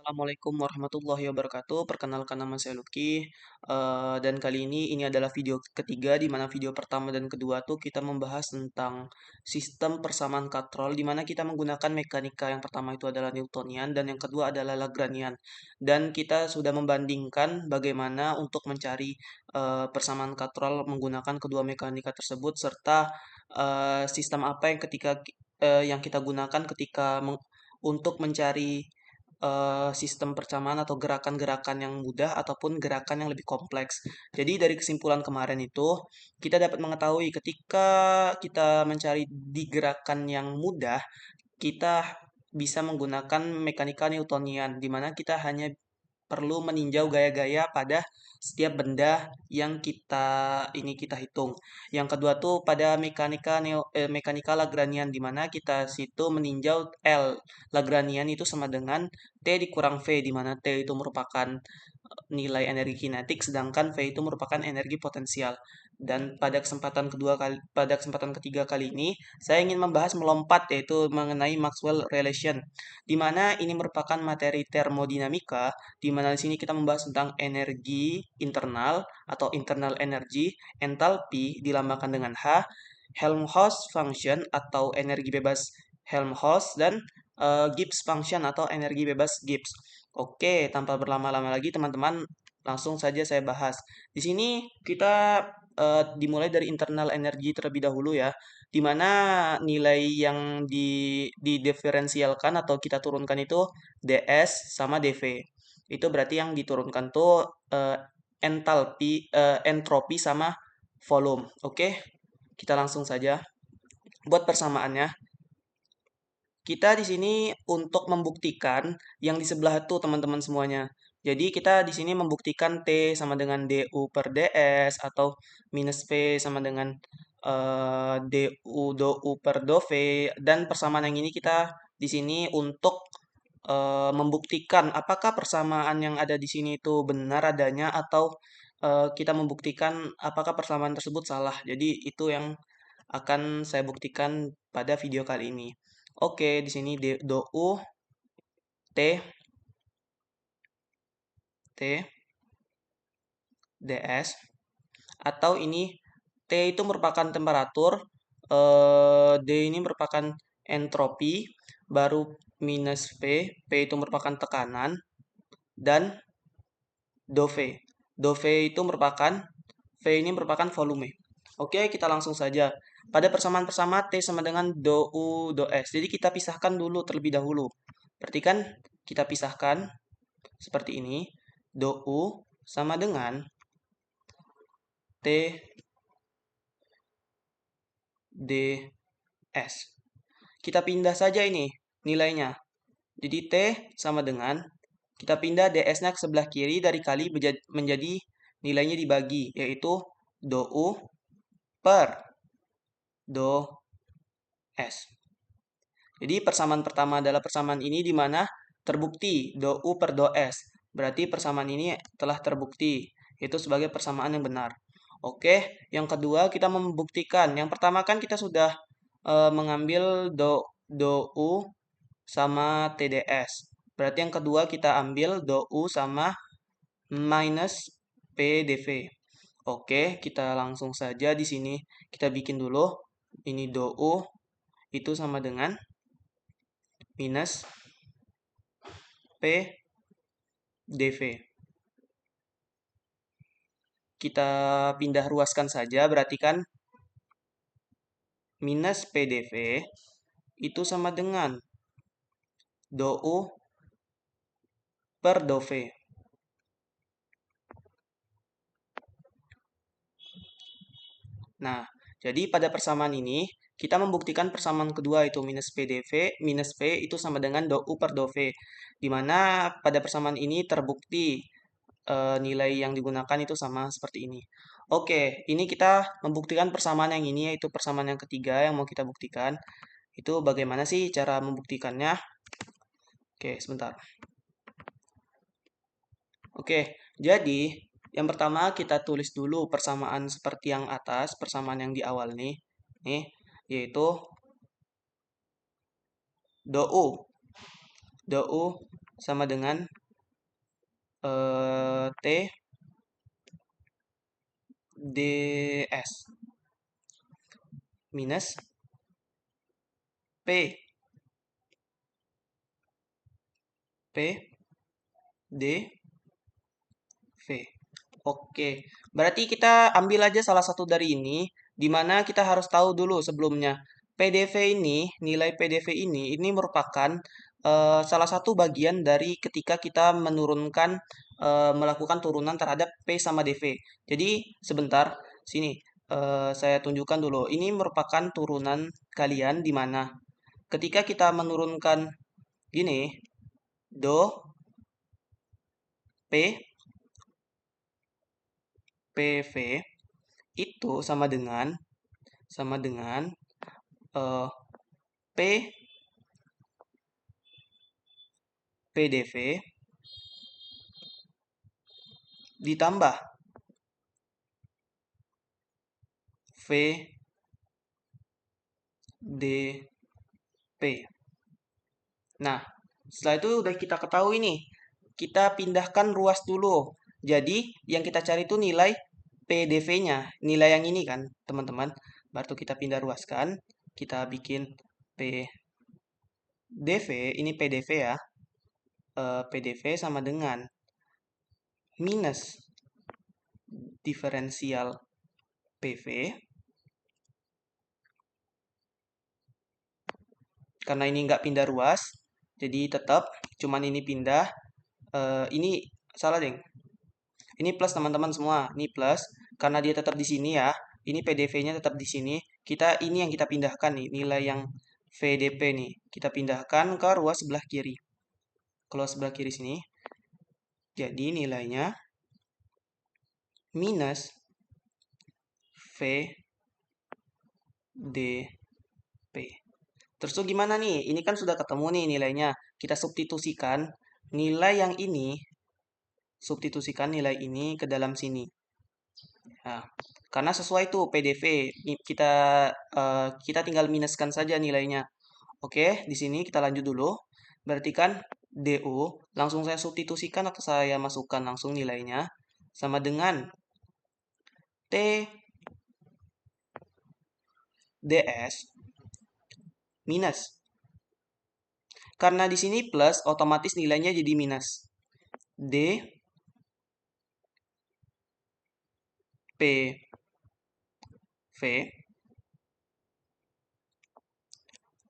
Assalamualaikum warahmatullahi wabarakatuh. Perkenalkan nama saya Lucky. Dan kali ini adalah video ketiga di mana video pertama dan kedua tuh kita membahas tentang sistem persamaan katrol di mana kita menggunakan mekanika. Yang pertama itu adalah Newtonian dan yang kedua adalah Lagrangian. Dan kita sudah membandingkan bagaimana untuk mencari persamaan katrol menggunakan kedua mekanika tersebut serta sistem apa yang kita gunakan untuk mencari sistem persamaan atau gerakan-gerakan yang mudah ataupun gerakan yang lebih kompleks. Jadi dari kesimpulan kemarin itu kita dapat mengetahui ketika kita mencari di gerakan yang mudah, kita bisa menggunakan mekanika Newtonian di mana kita hanya perlu meninjau gaya-gaya pada setiap benda yang kita hitung. Yang kedua tuh pada mekanika Lagrangian di mana kita situ meninjau L. Lagrangian itu sama dengan T dikurang V di mana T itu merupakan nilai energi kinetik sedangkan V itu merupakan energi potensial. Dan pada kesempatan ketiga kali ini saya ingin membahas melompat yaitu mengenai Maxwell relation di mana ini merupakan materi termodinamika di mana di sini kita membahas tentang energi internal atau internal energy, entalpi dilambangkan dengan H, Helmholtz function atau energi bebas Helmholtz dan Gibbs function atau energi bebas Gibbs. Oke, tanpa berlama-lama lagi teman-teman, langsung saja saya bahas. Di sini kita dimulai dari internal energy terlebih dahulu ya, di mana nilai yang didiferensialkan atau kita turunkan itu ds sama dv. Itu berarti yang diturunkan tuh entropi sama volume. Oke, kita langsung saja buat persamaannya. Kita di sini untuk membuktikan yang di sebelah itu teman-teman semuanya. Jadi kita di sini membuktikan T sama dengan du per ds atau minus V sama dengan du per do V dan persamaan yang ini kita di sini untuk membuktikan apakah persamaan yang ada di sini itu benar adanya atau kita membuktikan apakah persamaan tersebut salah. Jadi itu yang akan saya buktikan pada video kali ini. Oke, di sini dou T T ds atau ini T itu merupakan temperatur, D ini merupakan entropi, baru minus P itu merupakan tekanan dan dou V. Dou V itu merupakan V ini merupakan volume. Oke, kita langsung saja. Pada persamaan T sama dengan dou do S. Jadi kita pisahkan dulu terlebih dahulu. Berarti kan kita pisahkan seperti ini. Dou sama dengan T ds. Kita pindah saja ini nilainya. Jadi T sama dengan kita pindah ds-nya ke sebelah kiri dari kali menjadi nilainya dibagi yaitu dou per do S. Jadi persamaan pertama adalah persamaan ini di mana terbukti dou per do S. Berarti persamaan ini telah terbukti. Itu sebagai persamaan yang benar. Oke, yang kedua kita membuktikan. Yang pertama kan kita sudah mengambil dou sama TDS. Berarti yang kedua kita ambil dou sama minus PdV. Oke, kita langsung saja di sini kita bikin dulu. Ini dou itu sama dengan minus PdV. Kita pindah ruaskan saja, berarti kan minus PdV itu sama dengan dou per dov. Nah, jadi pada persamaan ini kita membuktikan persamaan kedua itu minus PdV minus V itu sama dengan dou per dov. Di mana pada persamaan ini terbukti nilai yang digunakan itu sama seperti ini. Oke, ini kita membuktikan persamaan yang ini yaitu persamaan yang ketiga yang mau kita buktikan. Itu bagaimana sih cara membuktikannya? Oke, sebentar. Oke, jadi yang pertama kita tulis dulu persamaan seperti yang atas, persamaan yang di awal nih. Nih, yaitu dou. Dou sama dengan T ds minus P P D V. Oke, berarti kita ambil aja salah satu dari ini, di mana kita harus tahu dulu sebelumnya. PDV ini, nilai PDV ini merupakan salah satu bagian dari ketika kita menurunkan, melakukan turunan terhadap P sama DV. Jadi, sebentar, sini, saya tunjukkan dulu. Ini merupakan turunan kalian di mana ketika kita menurunkan gini, Do, P, PV itu sama dengan eh, P PDV ditambah V DP. Nah, setelah itu udah kita ketahui nih. Kita pindahkan ruas dulu. Jadi, yang kita cari itu nilai PDV-nya. Nilai yang ini kan, teman-teman. Baru kita pindah ruaskan. Kita bikin PDV. Ini PDV ya. PDV sama dengan minus diferensial PV. Karena ini nggak pindah ruas, jadi tetap cuman ini pindah. Ini salah deng. Ini plus teman-teman semua. Ini plus karena dia tetap di sini ya. Ini PDV-nya tetap di sini. Ini yang kita pindahkan nih, nilai yang VDP nih. Kita pindahkan ke ruas sebelah kiri. Kalau sebelah kiri sini. Jadi nilainya minus VDP. Terus tuh gimana nih? Ini kan sudah ketemu nih nilainya. Kita substitusikan nilai yang ini, substitusikan nilai ini ke dalam sini. Nah, karena sesuai tuh PDV, kita tinggal minuskan saja nilainya. Oke, di sini kita lanjut dulu. Berarti kan DO langsung saya substitusikan atau saya masukkan langsung nilainya sama dengan T ds minus. Karena di sini plus, otomatis nilainya jadi minus. D P V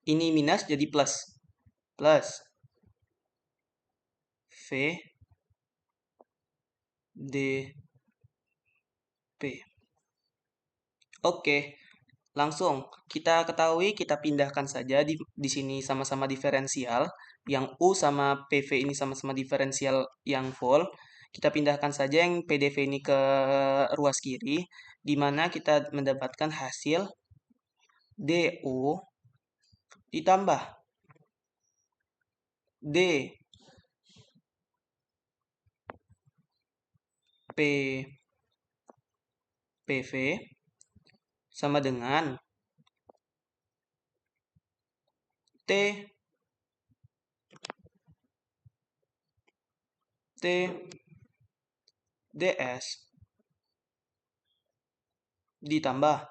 ini minus jadi plus. Plus V D P. Oke, langsung kita ketahui kita pindahkan saja di sini sama-sama diferensial. Yang U sama PV ini sama-sama diferensial yang full. Kita pindahkan saja yang PDV ini ke ruas kiri, di mana kita mendapatkan hasil DU ditambah D P PV sama dengan T T ds ditambah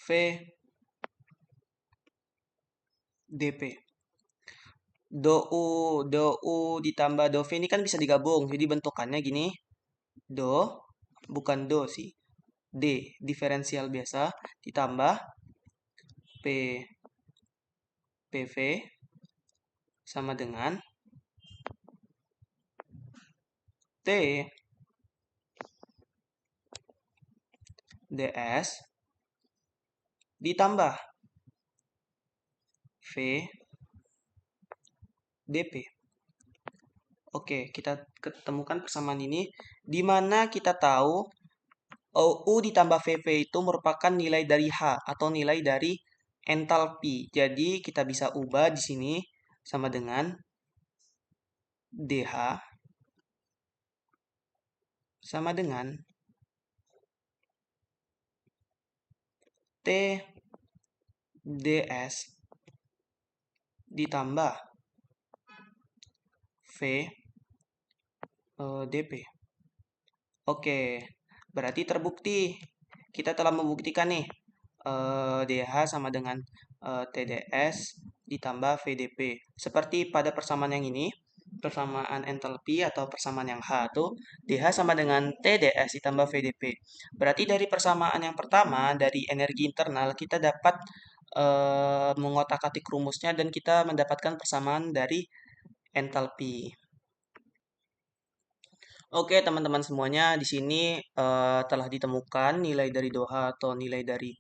V DP. Do U ditambah do V ini kan bisa digabung. Jadi bentukannya gini. Do, bukan do sih. D, diferensial biasa. Ditambah P, PV sama dengan T, ds ditambah V, DP. Oke, kita ketemukan persamaan ini di mana kita tahu U ditambah VV itu merupakan nilai dari H atau nilai dari entalpi. Jadi kita bisa ubah di sini sama dengan DH sama dengan T ds ditambah dp. Oke, berarti terbukti. Kita telah membuktikan nih, dH sama dengan TdS ditambah VdP. Seperti pada persamaan yang ini, persamaan entalpi atau persamaan yang H itu dH sama dengan TdS ditambah VdP. Berarti dari persamaan yang pertama, dari energi internal, kita dapat mengotak-atik rumusnya dan kita mendapatkan persamaan dari entalpi. Oke, teman-teman semuanya, di sini telah ditemukan nilai dari Doha atau nilai dari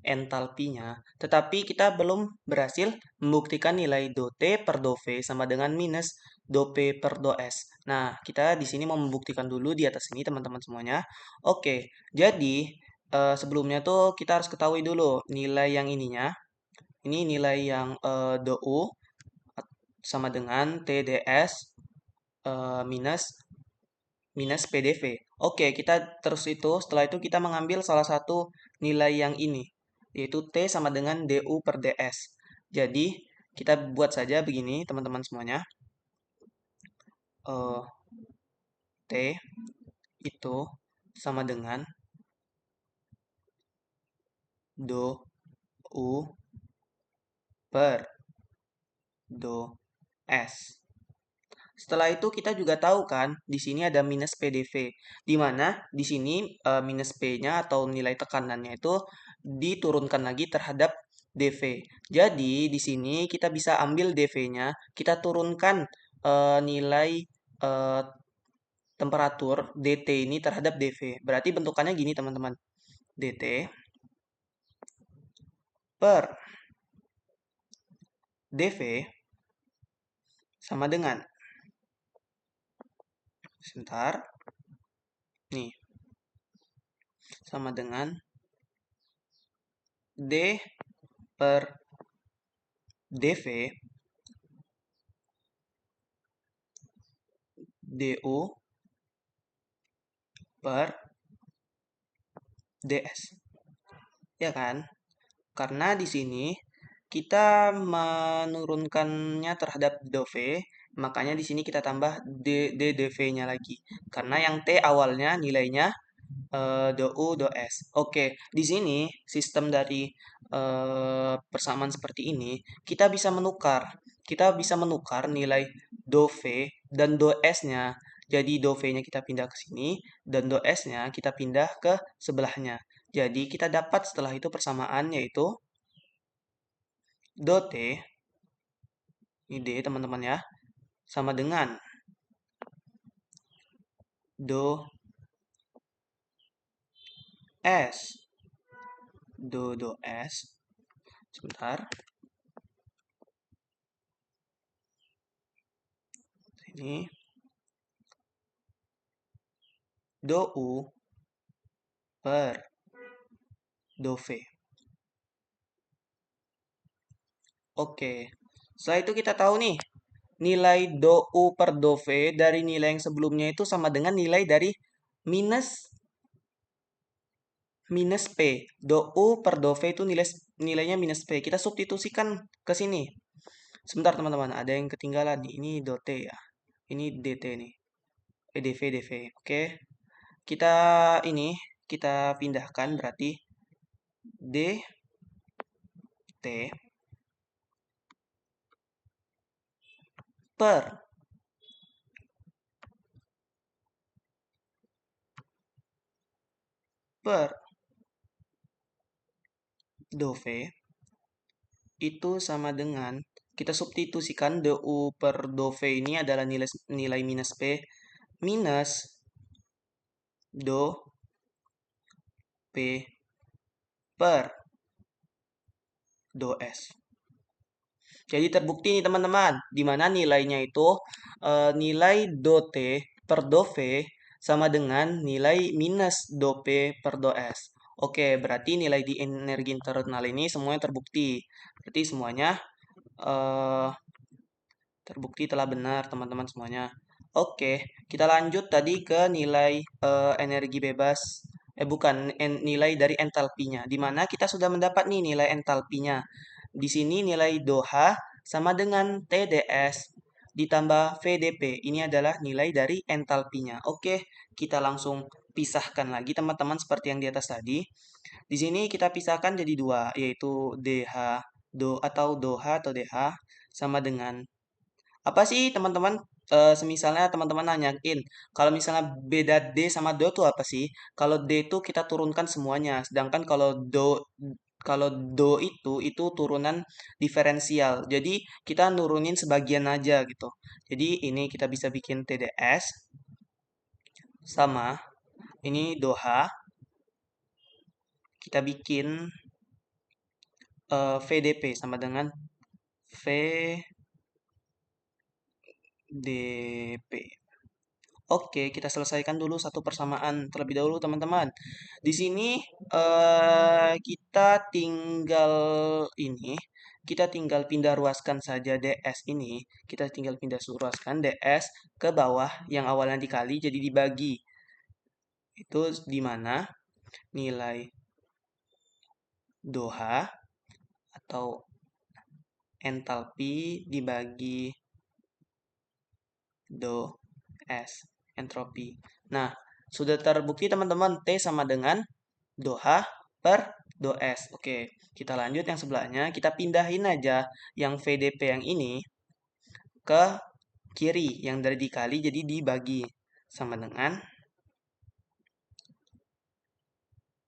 entalpinya, tetapi kita belum berhasil membuktikan nilai dou T per dou V sama dengan minus dou P per dou S. Nah, kita di sini mau membuktikan dulu di atas ini, teman-teman semuanya. Oke, jadi sebelumnya tuh kita harus ketahui dulu nilai yang ininya. Ini nilai yang dou U sama dengan TdS minus PdV. Oke, kita terus itu, setelah itu kita mengambil salah satu nilai yang ini, yaitu T sama dengan du per ds. Jadi, kita buat saja begini, teman-teman semuanya. T itu sama dengan do U per do S. Setelah itu kita juga tahu kan, di sini ada minus PdV, di mana di sini minus P-nya atau nilai tekanannya itu diturunkan lagi terhadap dV. Jadi di sini kita bisa ambil dV-nya, kita turunkan nilai eh, temperatur dT ini terhadap dV. Berarti bentukannya gini teman-teman, dT per dV sama dengan, sebentar, nih, sama dengan D per dV du per ds. Ya kan? Karena di sini kita menurunkannya terhadap dV, makanya di sini kita tambah dV-nya lagi. Karena yang T awalnya nilainya dou s. Oke, di sini sistem dari persamaan seperti ini kita bisa menukar. Kita bisa menukar nilai dou V dan dou S-nya. Jadi dou V-nya kita pindah ke sini dan dou S-nya kita pindah ke sebelahnya. Jadi kita dapat setelah itu persamaan yaitu dou T, ini D teman-teman ya, sama dengan dou S. Dou S, sebentar, ini dou U per dou V. Oke, setelah itu kita tahu nih, nilai dou U per dou V dari nilai yang sebelumnya itu sama dengan nilai dari minus P. Dou U per dou V itu nilainya minus P. Kita substitusikan ke sini. Sebentar teman-teman, ada yang ketinggalan nih. Ini dou T ya. Ini DT nih. DV. Oke. Kita pindahkan berarti DT per dou V itu sama dengan, kita substitusikan dou per dou V ini adalah nilai minus P minus dou P per dou S. Jadi terbukti nih teman-teman, di mana nilainya itu nilai dou T per dou V sama dengan nilai minus dou P per dou S. Oke, berarti nilai di energi internal ini semuanya terbukti. Berarti semuanya terbukti telah benar teman-teman semuanya. Oke, kita lanjut tadi ke nilai energi bebas. Bukan, nilai dari entalpinya. Di mana kita sudah mendapat nih nilai entalpinya. Di sini nilai dou H sama dengan TdS ditambah VDP. Ini adalah nilai dari entalpinya. Oke, kita langsung pisahkan lagi teman-teman seperti yang di atas tadi. Di sini kita pisahkan jadi dua, yaitu DH atau DOH atau DH sama dengan apa sih teman-teman? Semisalnya teman-teman nanyain, kalau misalnya beda D sama Do itu apa sih? Kalau D itu kita turunkan semuanya, sedangkan kalau Do itu turunan diferensial. Jadi kita nurunin sebagian aja gitu. Jadi ini kita bisa bikin TDS sama ini DOHA, kita bikin VDP sama dengan VDP. Oke, kita selesaikan dulu satu persamaan terlebih dahulu, teman-teman. Di sini kita tinggal ini, kita tinggal pindah ruaskan saja DS ini. Kita tinggal pindah ruaskan DS ke bawah yang awalnya dikali jadi dibagi. Itu di mana nilai DOHA atau entalpi dibagi Do S entropi. Nah, sudah terbukti teman-teman T sama dengan DOHA per Do S. Oke, kita lanjut yang sebelahnya. Kita pindahin aja yang VDP yang ini ke kiri. Yang dari dikali jadi dibagi. Sama dengan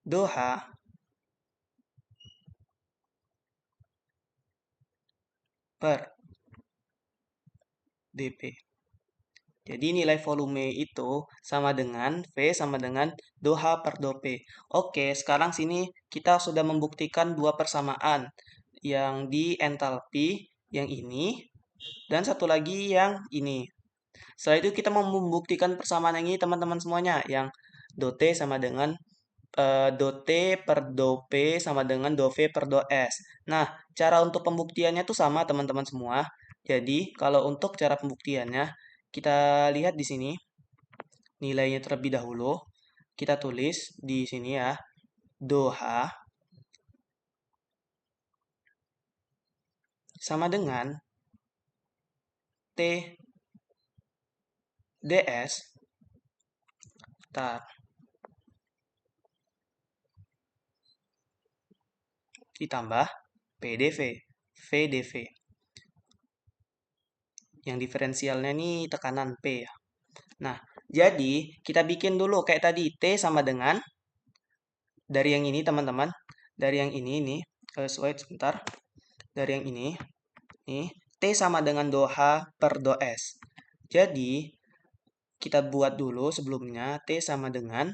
DOHA per DP. Jadi nilai volume itu sama dengan V sama dengan DOHA per DOP. Oke, sekarang sini kita sudah membuktikan dua persamaan. Yang di entalpi yang ini dan satu lagi yang ini. Setelah itu kita mau membuktikan persamaan yang ini teman-teman semuanya. Yang do T sama dengan do T per do P sama dengan do V per do S. Nah, cara untuk pembuktiannya itu sama teman-teman semua. Jadi, kalau untuk cara pembuktiannya, kita lihat di sini nilainya terlebih dahulu. Kita tulis di sini ya, do H sama dengan T DS tar ditambah PDV, VDV. Yang diferensialnya ini tekanan P ya. Nah, jadi kita bikin dulu kayak tadi T sama dengan dari yang ini teman-teman. Dari yang ini wait sebentar. Dari yang ini nih T sama dengan do H per do S. Jadi kita buat dulu sebelumnya T sama dengan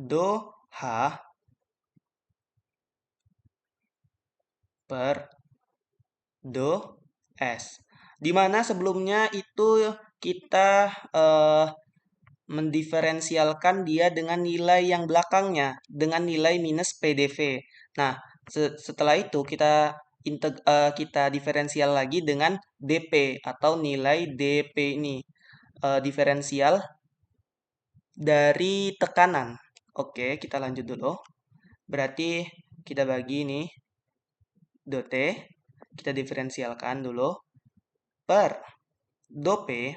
do H per do S. Dimana sebelumnya itu kita mendiferensialkan dia dengan nilai yang belakangnya, dengan nilai minus PDV. Nah, setelah itu kita diferensial lagi dengan DP atau nilai DP ini. Diferensial dari tekanan. Oke, kita lanjut dulu. Berarti kita bagi ini do T, kita diferensialkan dulu per do P,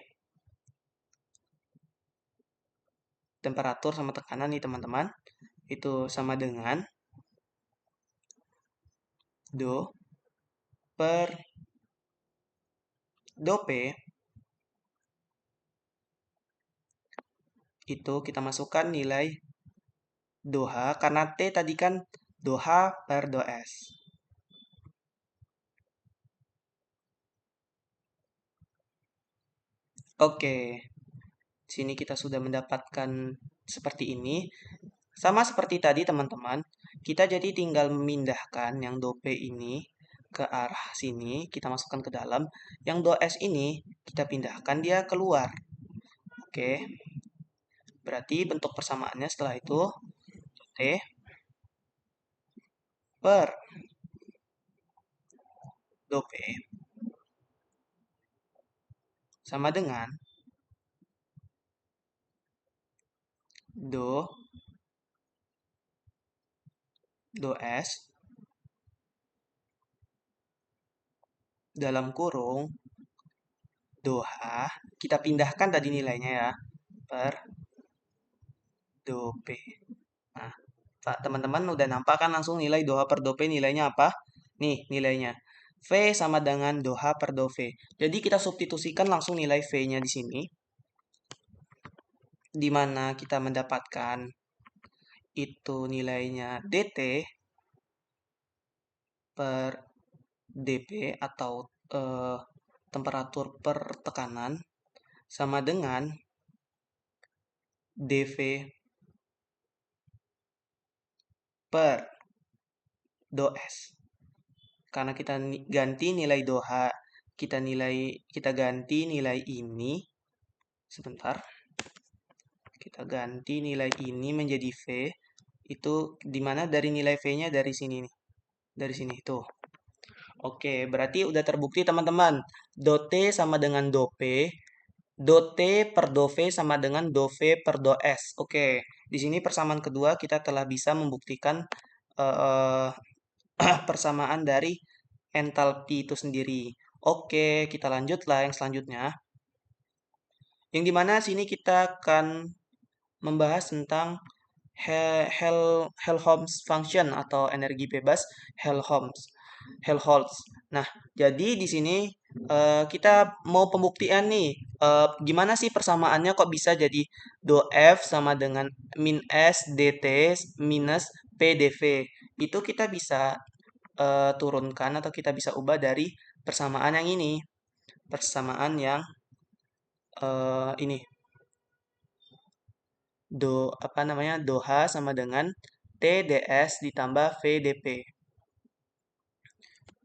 temperatur sama tekanan nih teman-teman, itu sama dengan do per do P itu kita masukkan nilai do H karena T tadi kan do H per do S. Oke, sini kita sudah mendapatkan seperti ini. Sama seperti tadi teman-teman, kita jadi tinggal memindahkan yang do P ini ke arah sini, kita masukkan ke dalam. Yang do S ini kita pindahkan dia keluar. Oke, berarti bentuk persamaannya setelah itu T per do P sama dengan do S dalam kurung doha, kita pindahkan tadi nilainya ya, per dope. Nah, teman-teman udah nampak kan langsung nilai doha per dope nilainya apa? Nih nilainya. V sama dengan doha per dove. Jadi kita substitusikan langsung nilai V-nya di sini. Di mana kita mendapatkan itu nilainya dt per dp atau eh, temperatur per tekanan sama dengan dv per dos. Karena kita ganti nilai doha, kita ganti nilai ini. Sebentar. Kita ganti nilai ini menjadi V. Itu dimana dari nilai V-nya dari sini nih. Dari sini tuh. Oke, berarti udah terbukti teman-teman. Do T sama dengan do P. Do T per do V sama dengan do V per do S. Oke, di sini persamaan kedua kita telah bisa membuktikan eh, persamaan dari entalpi itu sendiri. Oke, kita lanjutlah yang selanjutnya. Yang dimana sini kita akan membahas tentang Helmholtz function atau energi bebas Helmholtz. Helmholtz. Nah, jadi di sini kita mau pembuktian nih. Gimana sih persamaannya kok bisa jadi do F sama dengan min S dt minus P dV. Itu kita bisa turunkan atau kita bisa ubah dari persamaan yang ini. Persamaan yang ini apa namanya doha sama dengan TDS ditambah VDP.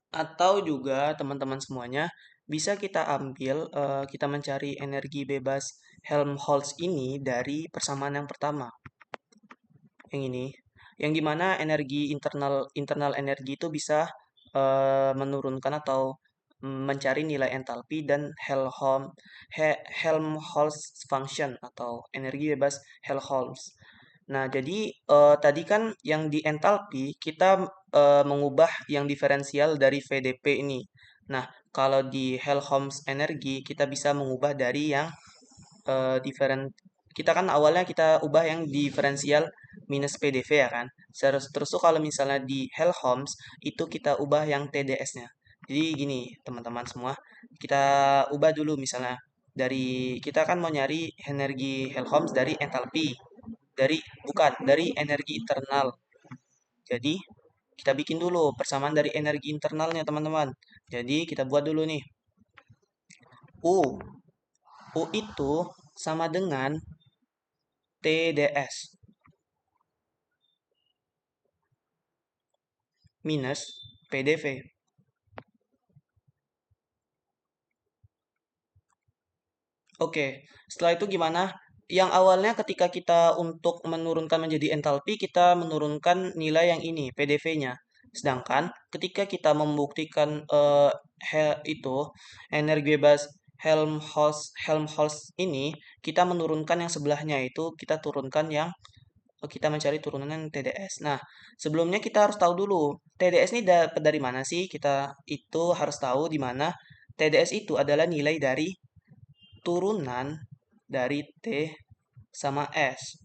Atau juga teman-teman semuanya bisa kita ambil kita mencari energi bebas Helmholtz ini dari persamaan yang pertama. Yang ini, yang dimana energi internal energi itu bisa menurunkan atau mencari nilai entalpi dan Helmholtz function atau energi bebas Helmholtz. Nah, jadi tadi kan yang di entalpi kita mengubah yang diferensial dari VDP ini. Nah, kalau di Helmholtz energi kita bisa mengubah dari yang kita kan awalnya kita ubah yang diferensial minus PDV ya kan. Terus tuh kalau misalnya di Helmholtz itu kita ubah yang TDS-nya. Jadi gini teman-teman semua, kita ubah dulu misalnya kita kan mau nyari energi Helmholtz dari entalpi, dari energi internal. Jadi kita bikin dulu persamaan dari energi internalnya teman-teman. Jadi kita buat dulu nih. U. U itu sama dengan TDS minus PDV. Oke, setelah itu gimana? Yang awalnya ketika kita untuk menurunkan menjadi entalpi, kita menurunkan nilai yang ini, PDV-nya. Sedangkan ketika kita membuktikan itu energi bebas Helmholtz ini, kita menurunkan yang sebelahnya itu kita turunkan yang kita mencari turunan TDS. Nah, sebelumnya kita harus tahu dulu TDS ini dapat dari mana sih? Kita itu harus tahu di mana TDS itu adalah nilai dari turunan dari T sama S.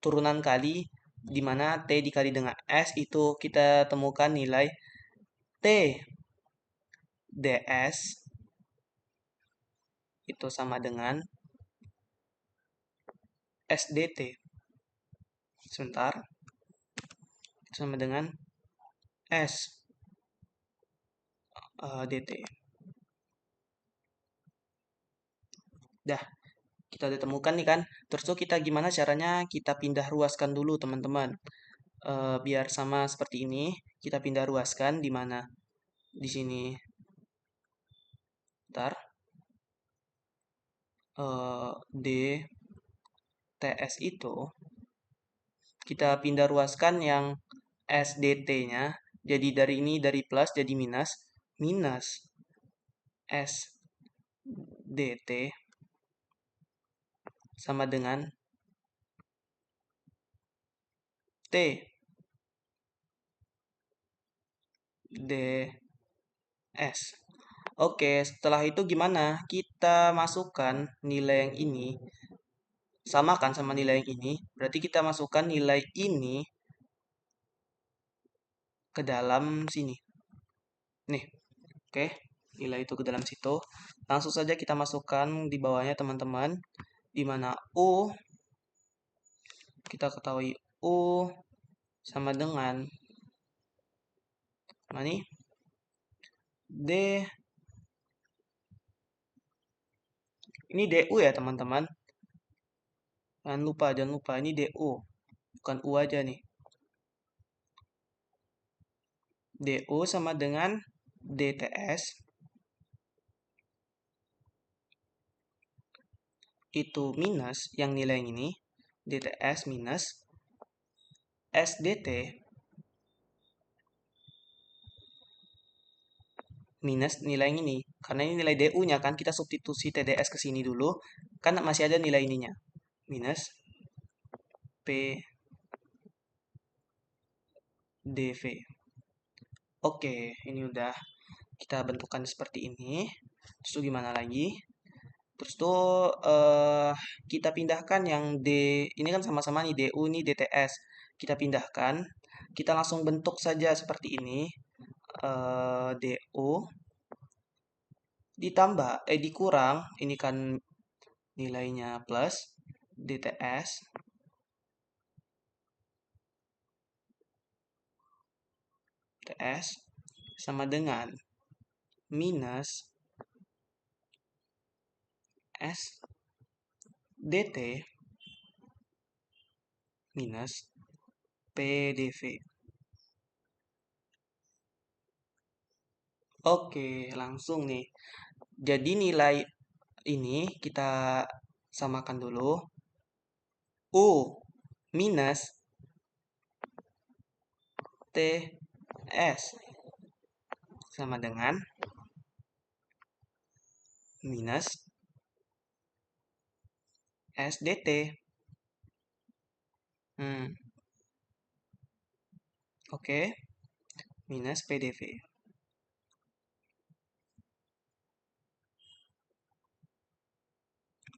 Turunan kali di mana T dikali dengan S itu kita temukan nilai T ds itu sama dengan SDT. Sebentar, sama dengan S dt. Dah, kita udah temukan nih kan. Terus tuh kita gimana caranya kita pindah ruaskan dulu teman-teman. Biar sama seperti ini, kita pindah ruaskan di mana? Di sini. Ntar. D TS itu kita pindah ruaskan yang SDT-nya. Jadi dari ini dari plus jadi minus. Minus SDT sama dengan T ds. Oke, setelah itu gimana? Kita masukkan nilai yang ini, samakan sama nilai yang ini. Berarti kita masukkan nilai ini ke dalam sini. Nih, oke. Nilai itu ke dalam situ. Langsung saja kita masukkan di bawahnya teman-teman. Di mana U, kita ketahui U sama dengan, mana nih? D, ini DU ya teman-teman. Jangan lupa, ini DU. Bukan U aja nih. DU sama dengan DTS. Itu minus yang nilai yang ini. DTS minus SDT minus nilai yang ini. Karena ini nilai DU-nya kan, kita substitusi TDS ke sini dulu. Kan masih ada nilai ininya. Minus PDV. Oke, ini udah kita bentukkan seperti ini. Terus tuh gimana lagi? Terus tuh kita pindahkan yang D, ini kan sama-sama nih DU ini DTS. Kita pindahkan, kita langsung bentuk saja seperti ini. DU ditambah, dikurang, ini kan nilainya plus, DTS, TS, sama dengan minus S DT minus PDV. Oke, langsung nih. Jadi nilai ini kita samakan dulu. U minus TS sama dengan minus SDT. Oke, minus PDV.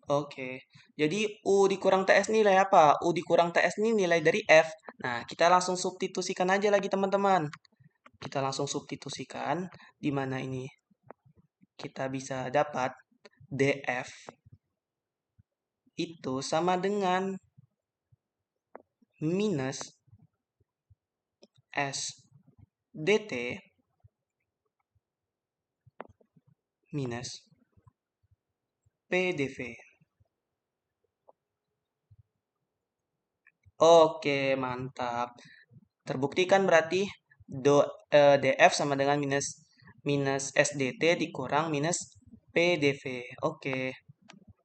Oke, jadi U dikurang TS nilai apa? U dikurang TS ini nilai dari F. Nah, kita langsung substitusikan aja lagi teman-teman. Kita langsung substitusikan, di mana ini kita bisa dapat DF itu sama dengan minus SDT minus PDV. Oke, mantap. Terbuktikan berarti DF sama dengan minus minus SDT dikurang minus PDV. Oke,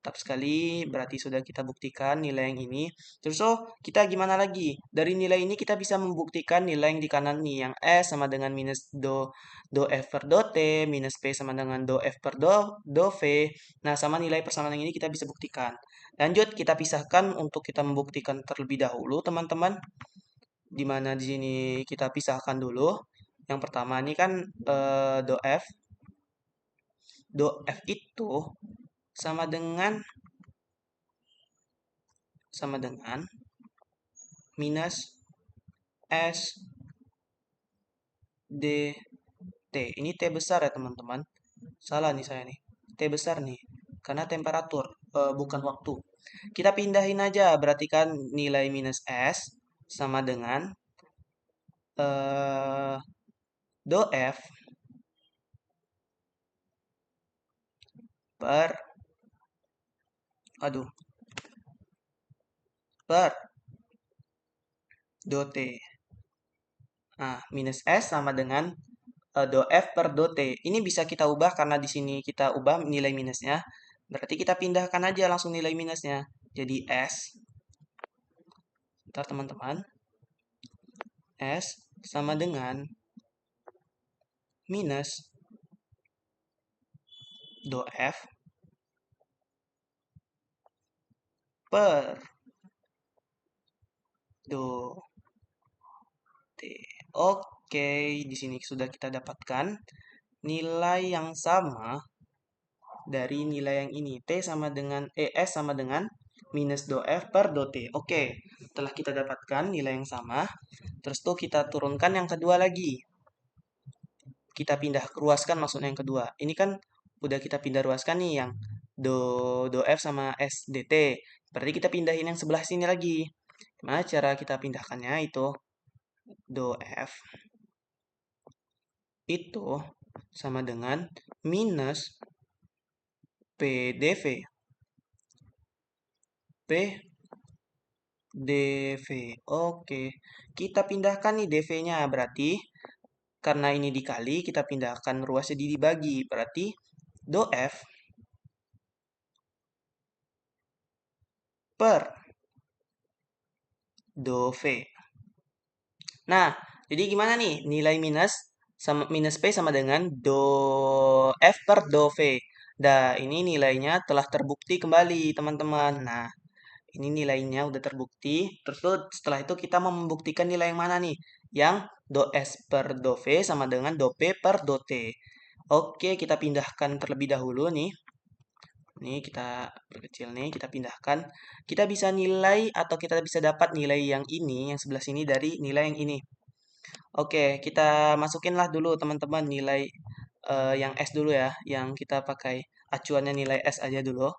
mantap sekali. Berarti sudah kita buktikan nilai yang ini. Terus kita gimana lagi? Dari nilai ini kita bisa membuktikan nilai yang di kanan nih. Yang S sama dengan minus do F per do T, minus P sama dengan do F per do V. Nah, sama nilai persamaan yang ini kita bisa buktikan. Lanjut, kita pisahkan untuk kita membuktikan terlebih dahulu, teman-teman, di mana di sini kita pisahkan dulu. Yang pertama ini kan do F. Do F itu sama dengan minus S D T. Ini T besar ya teman-teman. Salah nih saya nih. T besar nih. Karena temperatur, bukan waktu. Kita pindahin aja. Berarti kan nilai minus S sama dengan do F per, aduh, per do T. Nah, minus S sama dengan do F per do T. Ini bisa kita ubah karena di sini kita ubah nilai minusnya. Berarti kita pindahkan aja langsung nilai minusnya. Jadi S, ntar teman-teman, S sama dengan minus do F per do T. Oke, di sini sudah kita dapatkan nilai yang sama dari nilai yang ini. S sama dengan minus do F per do T. Oke, setelah kita dapatkan nilai yang sama, terus tuh kita turunkan yang kedua lagi. Kita pindah ruaskan maksudnya yang kedua. Ini kan udah kita pindah ruaskan nih yang do F sama S dt. Berarti kita pindahin yang sebelah sini lagi. Gimana cara kita pindahkannya itu do F itu sama dengan minus PdV. PdV. Oke, kita pindahkan nih dv-nya. Berarti karena ini dikali, kita pindahkan ruasnya dibagi. Berarti do F per do V. Nah, jadi gimana nih? Nilai minus P sama dengan do F per do V. Nah, ini nilainya telah terbukti kembali, teman-teman. Nah, ini nilainya udah terbukti. Terus tuh setelah itu kita mau membuktikan nilai yang mana nih? Yang do S per do V sama dengan do P per do T. Oke, kita pindahkan terlebih dahulu nih. Nih kita perkecil nih, kita pindahkan. Kita bisa nilai atau kita bisa dapat nilai yang ini, yang sebelah sini dari nilai yang ini. Oke, kita masukinlah dulu teman-teman nilai yang S dulu ya, yang kita pakai acuannya nilai S aja dulu.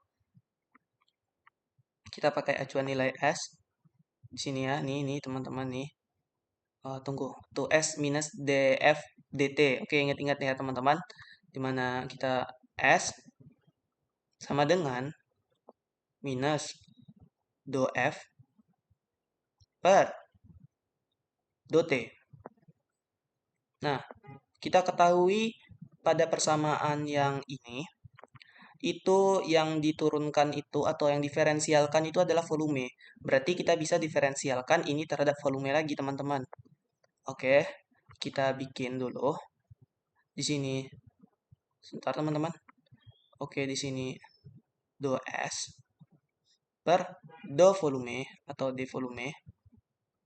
Kita pakai acuan nilai S di sini ya, nih teman-teman nih. Tunggu, tuh S minus DF DT. Oke, ingat-ingat ya teman-teman, dimana kita S sama dengan minus do F per do T. Nah, kita ketahui pada persamaan yang ini, itu yang diturunkan itu atau yang diferensialkan itu adalah volume. Berarti kita bisa diferensialkan ini terhadap volume lagi, teman-teman. Oke, kita bikin dulu di sini. Sebentar, teman-teman. Oke, di sini do S per do volume atau d volume.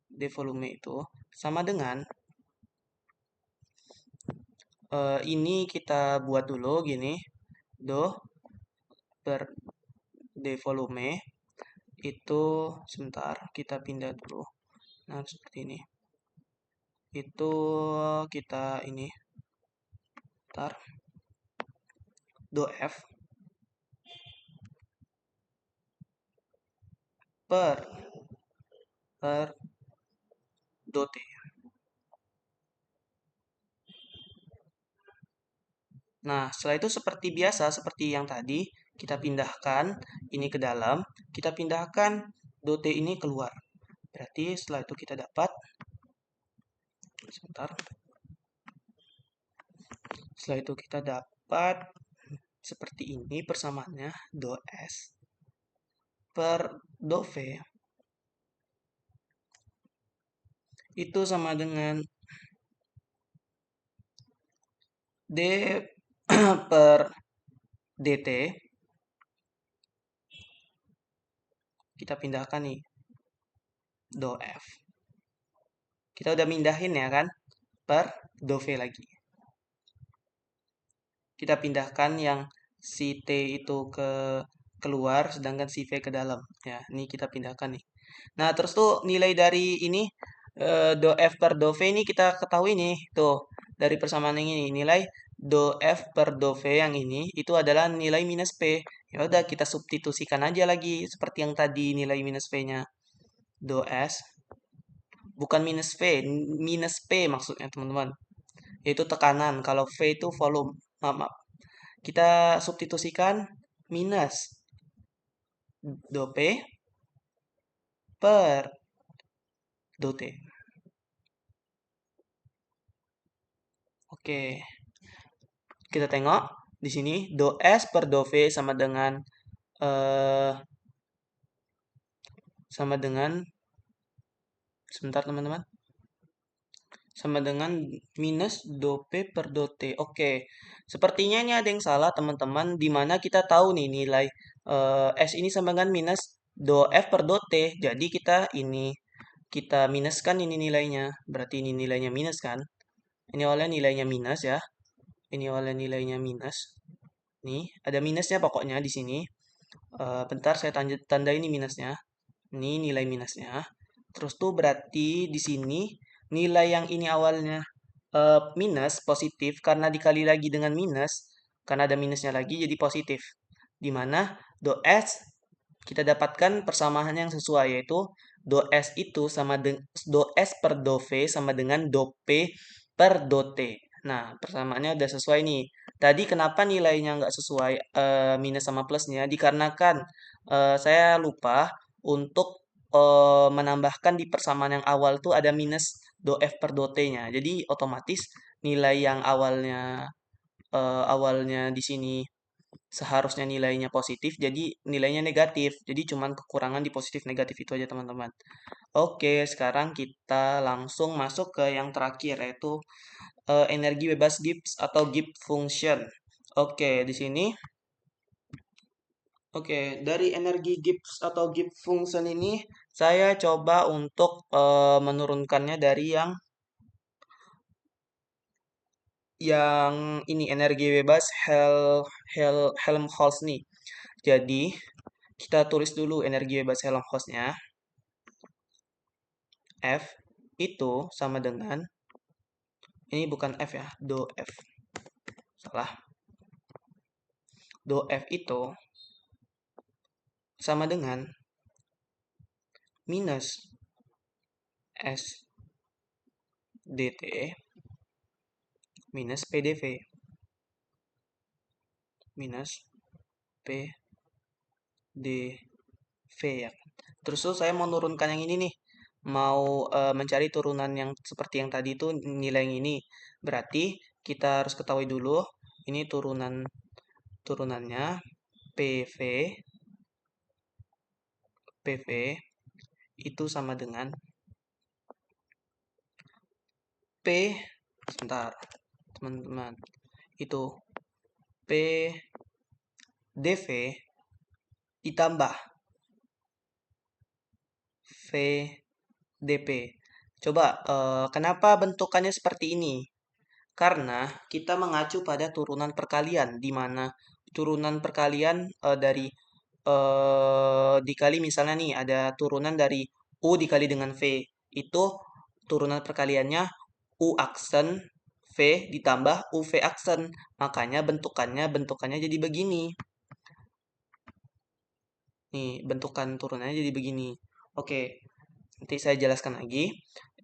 D volume itu sama dengan ini kita buat dulu gini. Do per d volume itu sebentar kita pindah dulu. Nah, seperti ini. Itu kita ini tar do F per do T. Nah, setelah itu seperti biasa, seperti yang tadi, kita pindahkan ini ke dalam, kita pindahkan do T ini keluar. Berarti setelah itu kita dapat, sebentar, setelah itu kita dapat seperti ini persamaannya, do S per do V itu sama dengan D per dt. Kita pindahkan nih do F. Kita udah mindahin ya kan per do V lagi. Kita pindahkan yang si T itu ke keluar sedangkan si V ke dalam. Ya, ini kita pindahkan nih. Nah, terus tuh nilai dari ini do F per do V ini kita ketahui nih. Tuh, dari persamaan yang ini nilai do F per do V yang ini itu adalah nilai minus P. Ya udah kita substitusikan aja lagi seperti yang tadi nilai minus V-nya. Do S bukan minus V, minus P maksudnya teman-teman. Yaitu tekanan. Kalau V itu volume. Maaf, maaf. Kita substitusikan minus do P per do T. Oke. Kita tengok di sini do S per do V eh sama dengan sebentar teman-teman. Sama dengan minus do P per do T. Oke. Sepertinya ini ada yang salah teman-teman, di mana kita tahu nih nilai S ini sama dengan minus do F per do T. Jadi kita minuskan ini nilainya. Berarti ini nilainya minus kan? Ini awalnya nilainya minus ya. ini awalnya nilainya minus. Nih, ada minusnya pokoknya di sini. Bentar saya tanda ini minusnya. Ini nilai minusnya. Terus tuh berarti di sini nilai yang ini awalnya minus positif karena dikali lagi dengan minus, karena ada minusnya lagi jadi positif. Di mana do S kita dapatkan persamaan yang sesuai, yaitu do S itu sama dengan do S per do V sama dengan do P per do T. Nah, persamaannya udah sesuai nih. Tadi kenapa nilainya nggak sesuai minus sama plusnya? Dikarenakan saya lupa untuk menambahkan di persamaan yang awal tuh ada minus do F per do T-nya. Jadi otomatis nilai yang awalnya di sini seharusnya nilainya positif, jadi nilainya negatif. Jadi cuman kekurangan di positif negatif itu aja teman-teman. Oke, sekarang kita langsung masuk ke yang terakhir, yaitu energi bebas Gibbs atau Gibbs function. Oke, di sini Oke, dari energi Gibbs atau Gibbs function ini saya coba untuk menurunkannya dari yang ini energi bebas Helmholtz nih. Jadi, kita tulis dulu energi bebas Helmholtz-nya. F itu sama dengan, ini bukan F ya, do F. Salah. Do F itu sama dengan minus S dt minus PdV minus PdV ya. Terus tuh saya mau menurunkan yang ini nih. Mau mencari turunan yang seperti yang tadi itu nilai yang ini. Berarti kita harus ketahui dulu ini turunannya PV PV itu sama dengan P, sebentar teman-teman, itu PdV ditambah VdP. Coba, kenapa bentukannya seperti ini? Karena kita mengacu pada turunan perkalian, di mana turunan perkalian dari dikali misalnya nih ada turunan dari U dikali dengan V. Itu turunan perkaliannya U aksen V ditambah UV aksen. Makanya bentukannya jadi begini. Nih, bentukan turunannya jadi begini. Oke, nanti saya jelaskan lagi.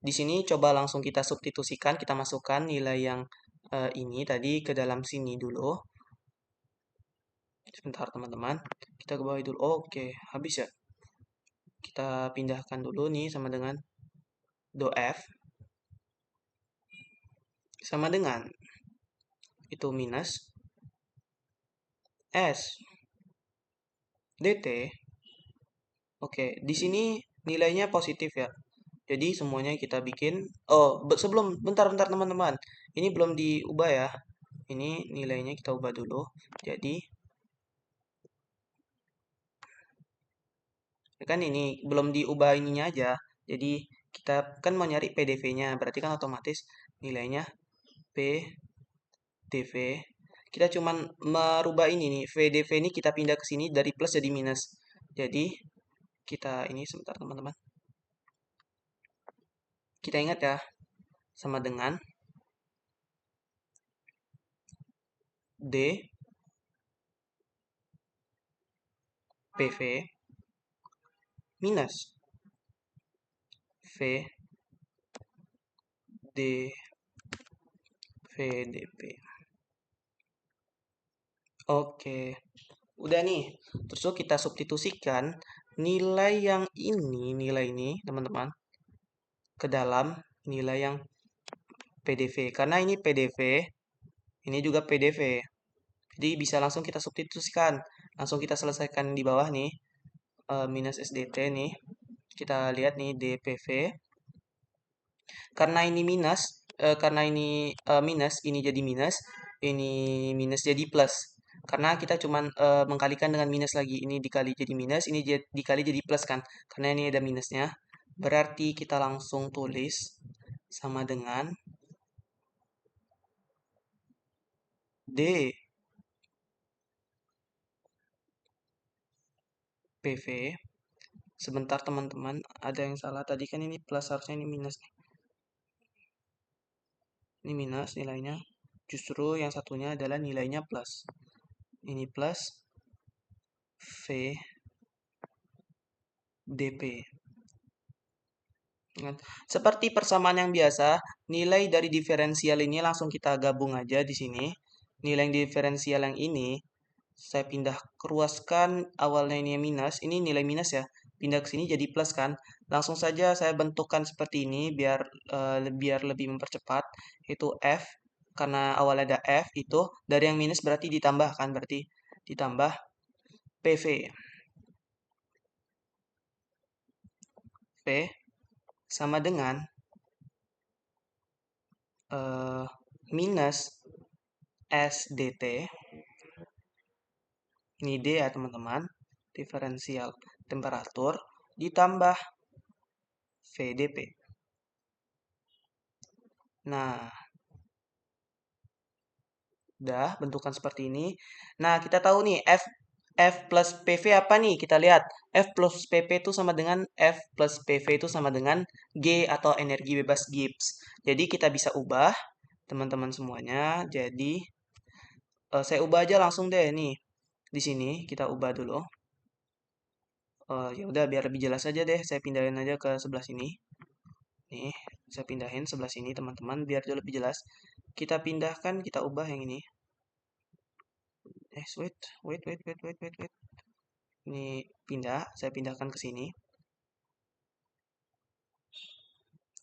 Di sini coba langsung kita substitusikan, kita masukkan nilai yang ini tadi ke dalam sini dulu. Sebentar teman-teman, kita ke bawah dulu. Oke, habis ya. Kita pindahkan dulu nih sama dengan do F sama dengan itu minus S dt. Oke, di sini nilainya positif ya. Jadi semuanya kita bikin. Oh, sebelum bentar teman-teman. Ini belum diubah ya. Ini nilainya kita ubah dulu. Jadi kan ini belum diubah ininya aja. Jadi kita kan mau nyari PdV-nya, berarti kan otomatis nilainya PdV. Kita cuman merubah ini nih, VdV ini kita pindah ke sini dari plus jadi minus. Jadi kita ini sebentar teman-teman. Kita ingat ya, sama dengan D PV minus V D VdP. Oke, udah nih. Terus tuh kita substitusikan nilai ini, teman-teman, ke dalam nilai yang PDV. Karena ini PDV, ini juga PDV. Jadi bisa langsung kita substitusikan. Langsung kita selesaikan di bawah nih, minus SDT nih. Kita lihat nih DPV. Karena ini minus, karena ini minus, ini jadi minus, ini minus jadi plus. Karena kita cuman mengkalikan dengan minus lagi. Ini dikali jadi minus, ini dikali jadi plus kan. Karena ini ada minusnya. Berarti kita langsung tulis sama dengan D PV. Sebentar teman-teman, ada yang salah tadi kan ini plus harusnya ini minus nih. Ini minus nilainya. Justru yang satunya adalah nilainya plus. Ini plus V DP. Kan? Seperti persamaan yang biasa, nilai dari diferensial ini langsung kita gabung aja di sini. Nilai yang diferensial yang ini, saya pindah keruaskan, awalnya ini minus, ini nilai minus ya. Pindah ke sini jadi plus kan. Langsung saja saya bentukkan seperti ini biar lebih mempercepat. Itu F, karena awalnya ada F itu, dari yang minus berarti ditambahkan, berarti ditambah PV. P sama dengan eh, minus SDT, ini D ya teman-teman, diferensial temperatur, ditambah VDP. Nah, udah bentukan seperti ini. Nah, kita tahu nih F plus PV apa nih? Kita lihat F plus PP itu sama dengan F plus PV itu sama dengan G atau energi bebas Gibbs. Jadi kita bisa ubah teman-teman semuanya. Jadi saya ubah aja langsung deh nih. Di sini kita ubah dulu. Ya udah biar lebih jelas aja deh. Saya pindahin aja ke sebelah sini. Nih, saya pindahin sebelah sini teman-teman biar jauh lebih jelas. Kita pindahkan, kita ubah yang ini. Wait. Ini pindah, saya pindahkan ke sini.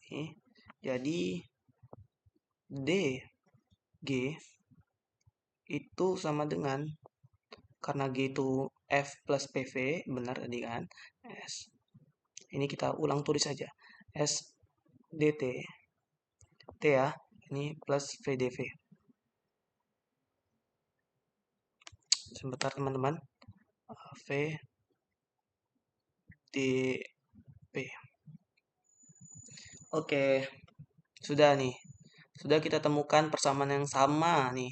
Nih, jadi D G itu sama dengan, karena G itu F plus PV, benar tadi kan? S. Ini kita ulang tulis saja. S DT T ya, ini plus VDV. Sebentar teman-teman. V D P. Oke, sudah nih. Sudah kita temukan persamaan yang sama nih.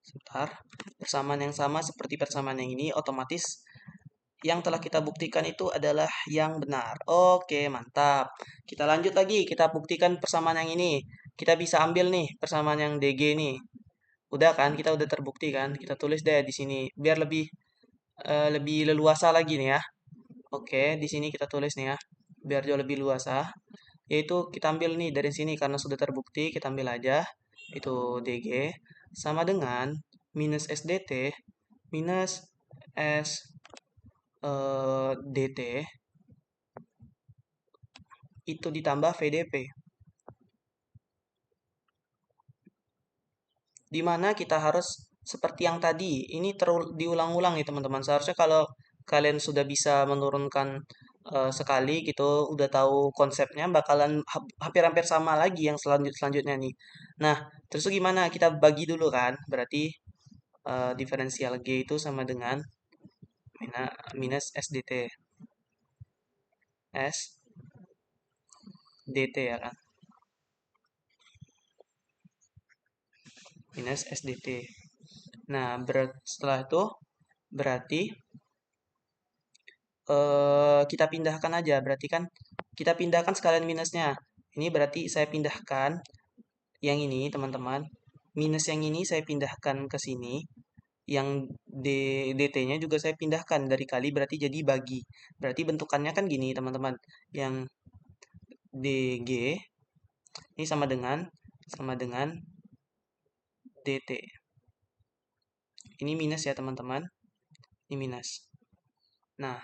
Sebentar. Persamaan yang sama seperti persamaan yang ini, otomatis yang telah kita buktikan itu adalah yang benar. Oke, mantap. Kita lanjut lagi, kita buktikan persamaan yang ini. Kita bisa ambil nih persamaan yang DG nih. Udah kan, kita udah terbukti kan. Kita tulis deh di sini biar lebih leluasa lagi nih ya. Oke, di sini kita tulis nih ya. Biar jauh lebih luasa. Yaitu kita ambil nih dari sini karena sudah terbukti, kita ambil aja. Itu DG sama dengan minus SDT minus SDT itu ditambah VDP. Di mana kita harus seperti yang tadi, ini diulang-ulang nih teman-teman. Seharusnya kalau kalian sudah bisa menurunkan sekali gitu, udah tahu konsepnya, bakalan hampir-hampir sama lagi yang selanjutnya nih. Nah, terus gimana? Kita bagi dulu kan, berarti diferensial G itu sama dengan minus SDT. SDT ya kan? Minus SDT. Nah, setelah itu berarti kita pindahkan aja. Berarti kan kita pindahkan sekalian minusnya. Ini berarti saya pindahkan yang ini, teman-teman. Minus yang ini saya pindahkan ke sini. Yang DT-nya juga saya pindahkan dari kali berarti jadi bagi. Berarti bentukannya kan gini, teman-teman. Yang DG ini sama dengan DT. Ini minus ya, teman-teman. Ini minus. Nah,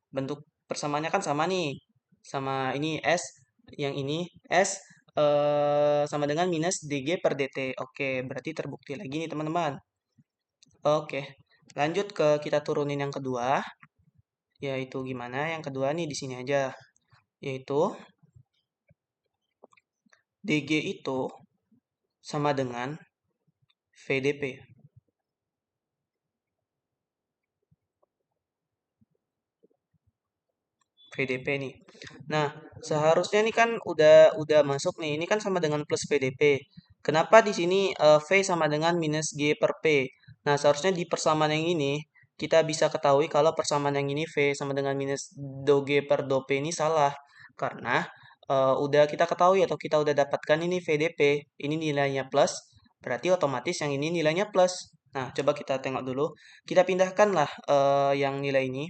bentuk persamaannya kan sama nih. Sama ini S, yang ini S sama dengan minus DG per DT. Oke, berarti terbukti lagi nih teman-teman. Oke, lanjut ke kita turunin yang kedua. Yaitu gimana? Yang kedua nih di sini aja. Yaitu DG itu sama dengan VDP. VDP nih. Nah, seharusnya nih kan udah masuk nih. Ini kan sama dengan plus VDP. Kenapa di sini V sama dengan minus G per P? Nah, seharusnya di persamaan yang ini, kita bisa ketahui kalau persamaan yang ini V sama dengan minus do G per do P ini salah. Karena udah kita ketahui atau kita udah dapatkan ini VDP, ini nilainya plus, berarti otomatis yang ini nilainya plus. Nah, coba kita tengok dulu. Kita pindahkanlah yang nilai ini,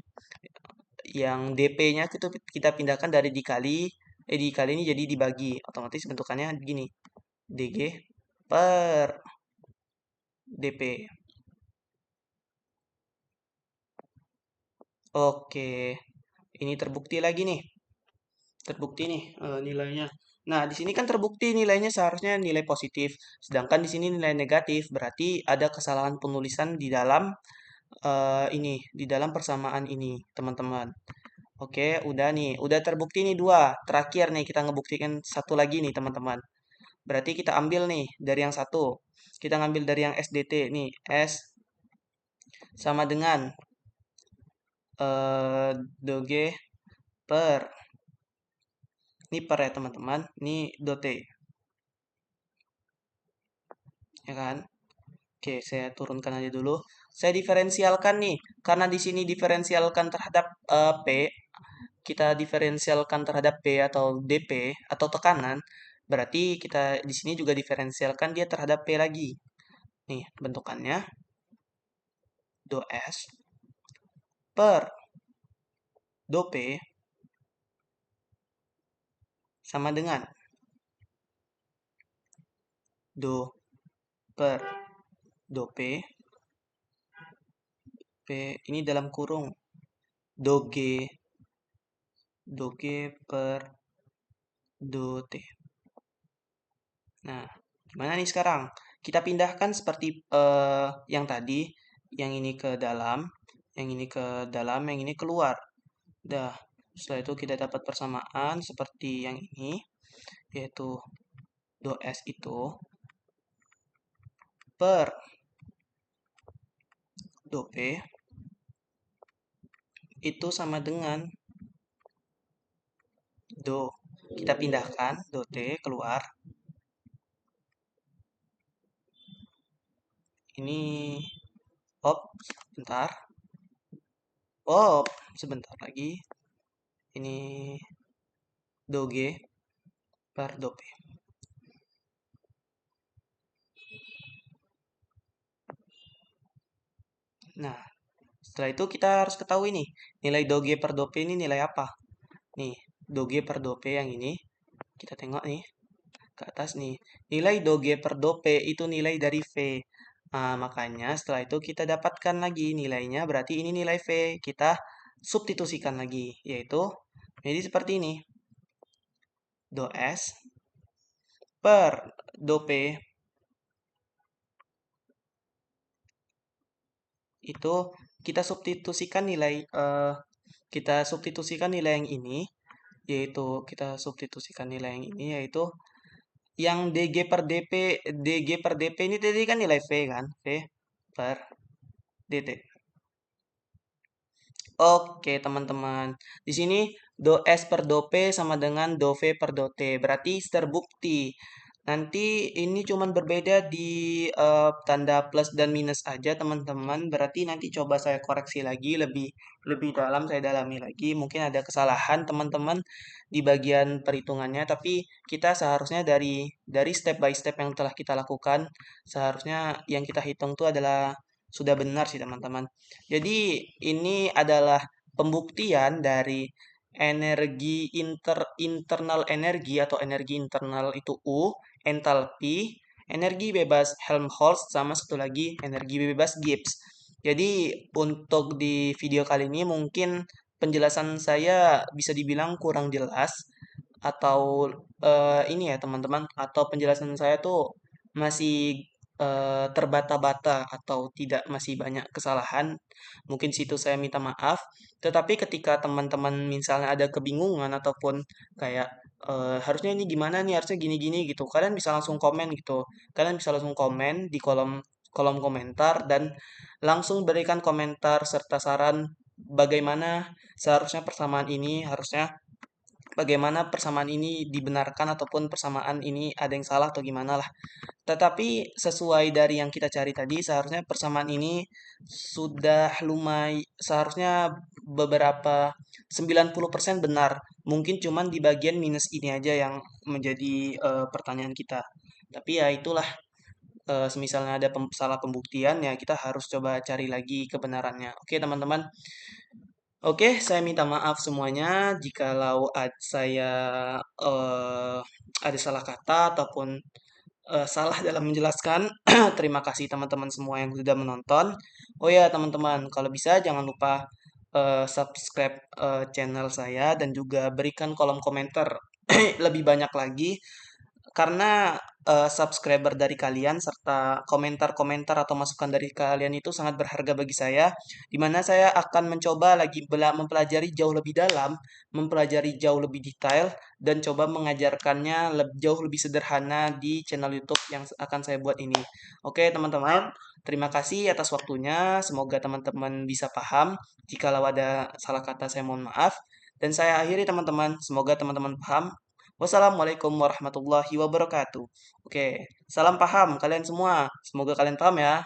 yang DP-nya kita pindahkan dari dikali ini jadi dibagi. Otomatis bentukannya gini. DG per DP. Oke, ini terbukti lagi nih. Terbukti nih nilainya. Nah, di sini kan terbukti nilainya seharusnya nilai positif, sedangkan di sini nilai negatif. Berarti ada kesalahan penulisan di dalam di dalam persamaan ini, teman-teman. Oke, udah nih, udah terbukti nih dua. Terakhir nih kita ngebuktikan satu lagi nih, teman-teman. Berarti kita ambil nih dari yang satu. Kita ngambil dari yang SDT nih, S sama dengan doge per, ini per ya teman-teman, ini dote, ya kan? Oke, saya turunkan aja dulu. Saya diferensialkan nih, karena di sini diferensialkan terhadap P, kita diferensialkan terhadap P atau DP atau tekanan, berarti kita di sini juga diferensialkan dia terhadap P lagi. Nih, bentukannya do S per do P sama dengan do per do P ini dalam kurung doge per do T. Nah, gimana nih sekarang? Kita pindahkan seperti yang tadi, yang ini ke dalam, yang ini ke dalam, yang ini keluar. Dah, setelah itu kita dapat persamaan seperti yang ini, yaitu do S itu per do P itu sama dengan do. Kita pindahkan do T keluar. Ini, sebentar. Sebentar lagi. Ini do G per do P. Nah, setelah itu kita harus ketahui nih, nilai doge per dope ini nilai apa? Nih, doge per dope yang ini, kita tengok nih, ke atas nih. Nilai doge per dope itu nilai dari V. Nah, makanya setelah itu kita dapatkan lagi nilainya, berarti ini nilai V. Kita substitusikan lagi, yaitu jadi seperti ini. Do S per dope itu kita substitusikan nilai yang ini, yaitu kita substitusikan nilai yang ini, yaitu yang DG per DP ini tadi kan nilai V kan, V per DT. Oke teman-teman, di sini do S per do P sama dengan do V per do T, berarti terbukti. Nanti ini cuman berbeda di tanda plus dan minus aja teman-teman. Berarti nanti coba saya koreksi lagi lebih lebih dalam, saya dalami lagi. Mungkin ada kesalahan teman-teman di bagian perhitungannya, tapi kita seharusnya dari step by step yang telah kita lakukan, seharusnya yang kita hitung itu adalah sudah benar sih teman-teman. Jadi ini adalah pembuktian dari internal energi atau energi internal itu U, entalpi, energi bebas Helmholtz, sama satu lagi energi bebas Gibbs. Jadi untuk di video kali ini mungkin penjelasan saya bisa dibilang kurang jelas atau ini ya teman-teman, atau penjelasan saya tuh masih terbata-bata atau tidak, masih banyak kesalahan. Mungkin situ saya minta maaf. Tetapi ketika teman-teman misalnya ada kebingungan ataupun kayak harusnya ini gimana nih, harusnya gini-gini gitu, kalian bisa langsung komen gitu. Kalian bisa langsung komen di kolom kolom komentar dan langsung berikan komentar serta saran bagaimana seharusnya persamaan ini harusnya bagaimana persamaan ini dibenarkan ataupun persamaan ini ada yang salah atau gimana lah. Tetapi sesuai dari yang kita cari tadi, seharusnya persamaan ini sudah seharusnya beberapa 90% benar. Mungkin cuman di bagian minus ini aja yang menjadi pertanyaan kita. Tapi ya itulah, semisalnya ada salah pembuktian ya kita harus coba cari lagi kebenarannya. Oke, teman-teman. Oke, saya minta maaf semuanya jikalau saya eh, ada salah kata ataupun salah dalam menjelaskan. Terima kasih teman-teman semua yang sudah menonton. Oh ya, teman-teman, kalau bisa jangan lupa subscribe channel saya dan juga berikan kolom komentar lebih banyak lagi karena subscriber dari kalian serta komentar-komentar atau masukan dari kalian itu sangat berharga bagi saya, di mana saya akan mencoba lagi mempelajari jauh lebih dalam, mempelajari jauh lebih detail, dan coba mengajarkannya jauh lebih sederhana di channel YouTube yang akan saya buat ini. Oke, teman-teman, terima kasih atas waktunya. Semoga teman-teman bisa paham. Jikalau ada salah kata, saya mohon maaf. Dan saya akhiri, teman-teman. Semoga teman-teman paham. Wassalamualaikum warahmatullahi wabarakatuh. Oke, salam paham kalian semua. Semoga kalian paham ya.